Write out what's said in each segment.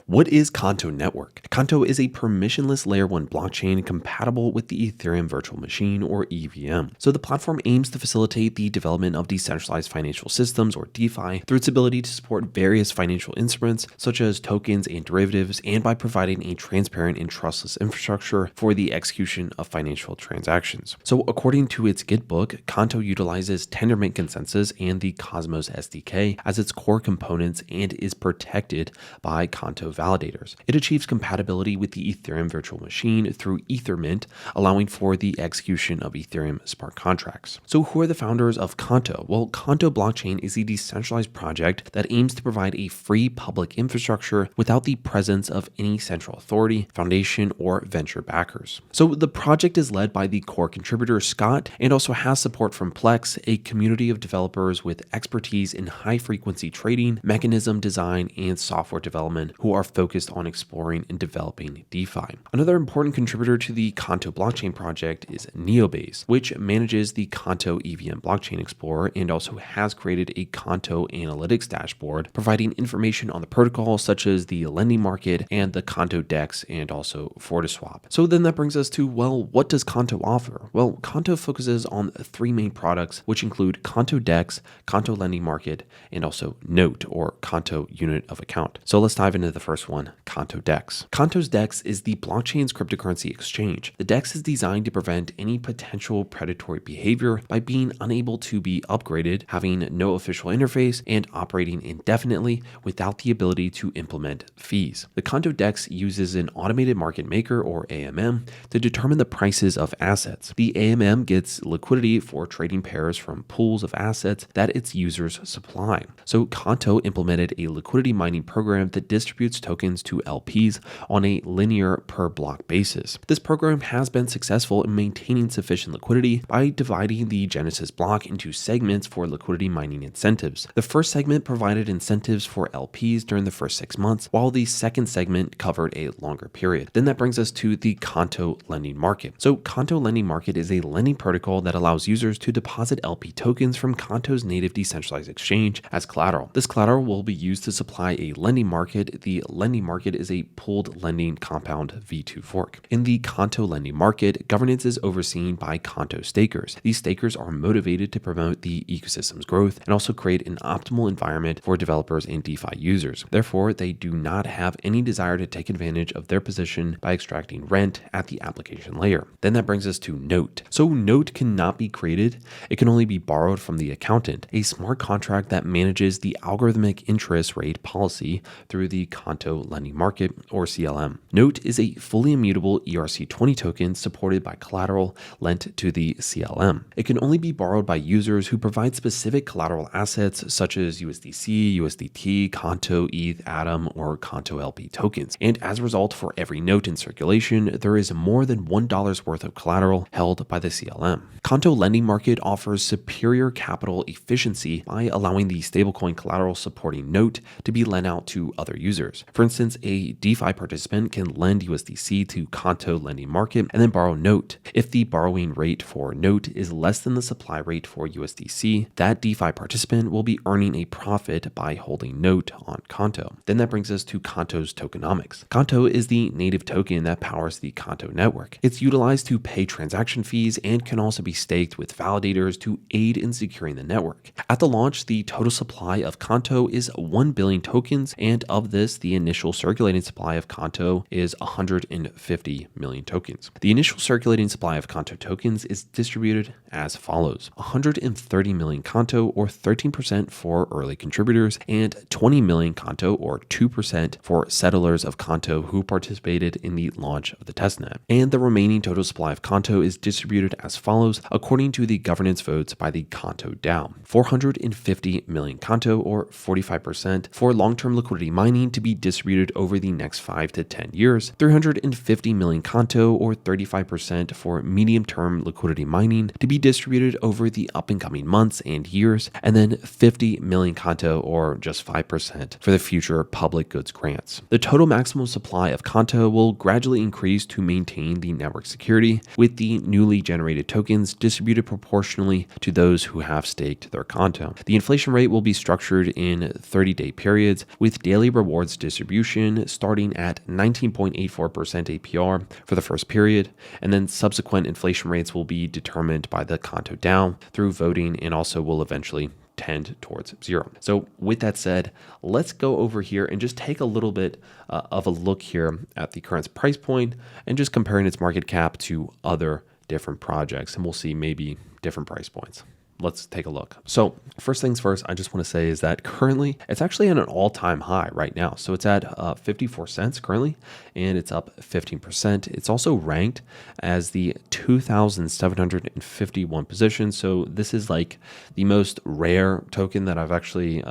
What is Kanto Network? Kanto is a permissionless layer 1 blockchain compatible with the Ethereum Virtual Machine or EVM. So the platform aims to facilitate the development of decentralized financial systems or DeFi through its ability to support various financial instruments such as tokens and derivatives, and by providing a transparent and trustless infrastructure for the execution of financial transactions. So according to its Gitbook, Kanto utilizes Tendermint consensus and the Cosmos SDK as its core components and is protected by Kanto validators. It achieves compatibility with the Ethereum Virtual Machine through Ethermint, allowing for the execution of Ethereum smart contracts. So who are the founders of Kanto? Well, Kanto blockchain is a decentralized project that aims to provide a free public infrastructure without the presence of any central authority, foundation, or venture backers. So the project is led by the core contributor Scott and also has support from Plex, a community of developers with expertise in high-frequency trading, mechanism design, and software development who are focused on exploring and developing DeFi. Another important contributor to the Kanto blockchain project is Neobase, which manages the Kanto EVM blockchain explorer and also has created a Kanto analytics dashboard providing information on the protocol such as the lending market and the Kanto DEX and also Fortiswap. So then that brings us to, well, what does Kanto offer? Well, Kanto focuses on 3 main products, which include Kanto DEX, Kanto lending market, and also Note or Kanto unit of account. So let's dive into the first one, Kanto DEX. Kanto's DEX is the blockchain's cryptocurrency exchange. The DEX is designed to prevent any potential predatory behavior by being unable to be upgraded, having no official interface, and operating indefinitely without the ability to implement fees. The Kanto DEX uses an automated market maker or AMM to determine the prices of assets. The AMM gets liquidity for trading pairs from pools of assets that its users supply. So Kanto implemented a liquidity mining program that distributes tokens to LPs on a linear per block basis. This program has been successful in maintaining sufficient liquidity by dividing the Genesis block into segments for liquidity mining incentives. The first segment provided incentives for LPs during the first 6 months, while the second segment covered a longer period. Then that brings us to the Kanto lending market. So Kanto lending market is a lending protocol that allows users to deposit LP tokens from Kanto's native decentralized exchange as collateral. This collateral will be used to supply a lending market. The lending market is a pooled lending compound V2 fork. In the Kanto lending market, governance is overseen by Kanto stakers. These stakers are motivated to promote the ecosystem's growth and also create an optimal environment for developers and DeFi users. Therefore, they do not have any desire to take advantage of their position by extracting rent at the application layer. Then that brings us to Note. So Note cannot be created. It can only be borrowed from the accountant, a smart contract that manages the algorithmic interest rate policy through the Kanto lending market or CLM. Note is a fully immutable ERC20 token supported by collateral lent to the CLM. It can only be borrowed by users who provide specific collateral assets such as USDC, USDT, Kanto, ETH, Atom, or Kanto LP tokens. And as a result, for every note in circulation, there is more than $1 worth of collateral held by the CLM. Kanto lending market offers superior capital efficiency by allowing the stablecoin collateral supporting Note to be lent out to other users. For instance, a DeFi participant can lend USDC to Kanto lending market and then borrow Note. If the borrowing rate for Note is less than the supply rate for USDC, that DeFi participant will be earning a profit by holding Note on Kanto. Then that brings us to Kanto's tokenomics. Kanto is the native token that powers the Kanto network. It's utilized to pay transaction fees and can also be staked with validators to aid in securing the network. At the launch, the total supply of Kanto is 1 billion tokens, and of this, the initial circulating supply of Kanto is 150 million tokens. The initial circulating supply of Kanto tokens is distributed as follows: 130 million Kanto, or 13% for early contributors, and 20 million Kanto, or 2% for settlers of Kanto who participated in the launch of the testnet. And the remaining total supply of Kanto is distributed as follows according to the governance votes by the Kanto DAO: 450 million Kanto, or 45% for long-term liquidity mining to be distributed over the next 5 to 10 years, 350 million Kanto, or 35% for medium-term liquidity mining to be distributed over the up-and-coming months and years, and then 50 million Kanto, or just 5% for the future public goods grants. The total maximum supply of Kanto will gradually increase to maintain the network security, with the newly generated tokens distributed proportionally to those who have staked their Kanto. The inflation rate will be structured in 30-day periods, with daily rewards distributed distribution starting at 19.84% APR for the first period, and then subsequent inflation rates will be determined by the Kanto DAO through voting and also will eventually tend towards zero. So with that said, let's go over here and just take a little bit of a look here at the current price point and just comparing its market cap to other different projects, and we'll see maybe different price points. Let's take a look. So first things first, I just want to say is that currently it's actually at an all-time high right now. So it's at 54 cents currently, and it's up 15%. It's also ranked as the 2,751 position. So this is like the most rare token that I've actually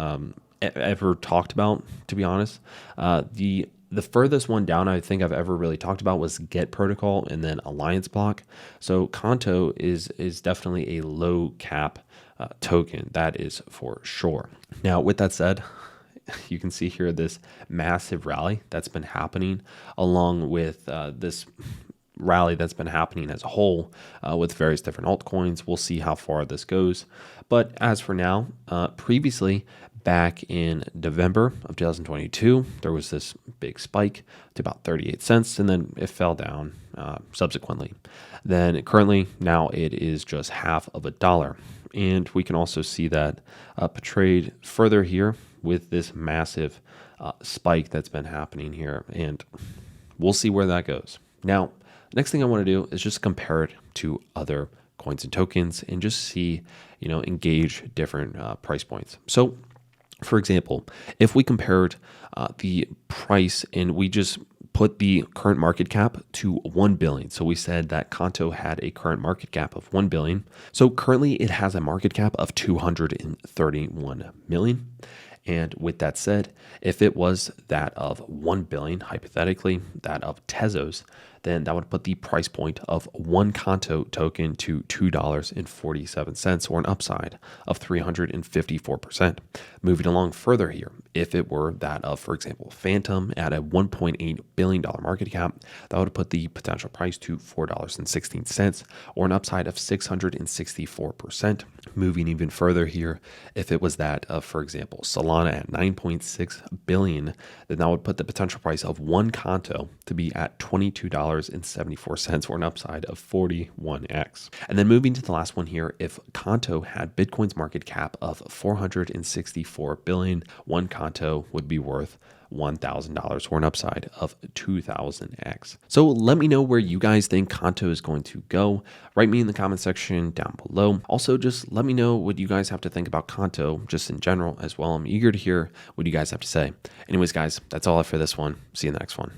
ever talked about, to be honest. The furthest one down I think I've ever really talked about was Get Protocol and then Alliance Block. So Kanto is definitely a low cap token, that is for sure. Now, with that said, you can see here this massive rally that's been happening along with this rally that's been happening as a whole with various different altcoins. We'll see how far this goes. But as for now, previously, back in November of 2022, there was this big spike to about 38 cents, and then it fell down subsequently. Then currently, now it is just half of a dollar. And we can also see that portrayed further here with this massive spike that's been happening here. And we'll see where that goes. Now, next thing I want to do is just compare it to other coins and tokens and just see, engage different price points. So for example, if we compared the price and we just put the current market cap to 1 billion. So we said that Kanto had a current market cap of 1 billion. So currently it has a market cap of 231 million. And with that said, if it was that of 1 billion, hypothetically, that of Tezos, then that would put the price point of one Kanto token to $2.47, or an upside of 354%. Moving along further here, if it were that of, for example, Phantom at a $1.8 billion market cap, that would put the potential price to $4.16, or an upside of 664%. Moving even further here, if it was that of, for example, Solana at 9.6 billion, then that would put the potential price of one Kanto to be at $22.74, or an upside of 41x. And then moving to the last one here, if Kanto had Bitcoin's market cap of 464 billion, one Kanto would be worth $1,000, or an upside of 2,000x. So let me know where you guys think Kanto is going to go. Write me in the comment section down below. Also, just let me know what you guys have to think about Kanto just in general as well. I'm eager to hear what you guys have to say. Anyways, guys, that's all for this one. See you in the next one.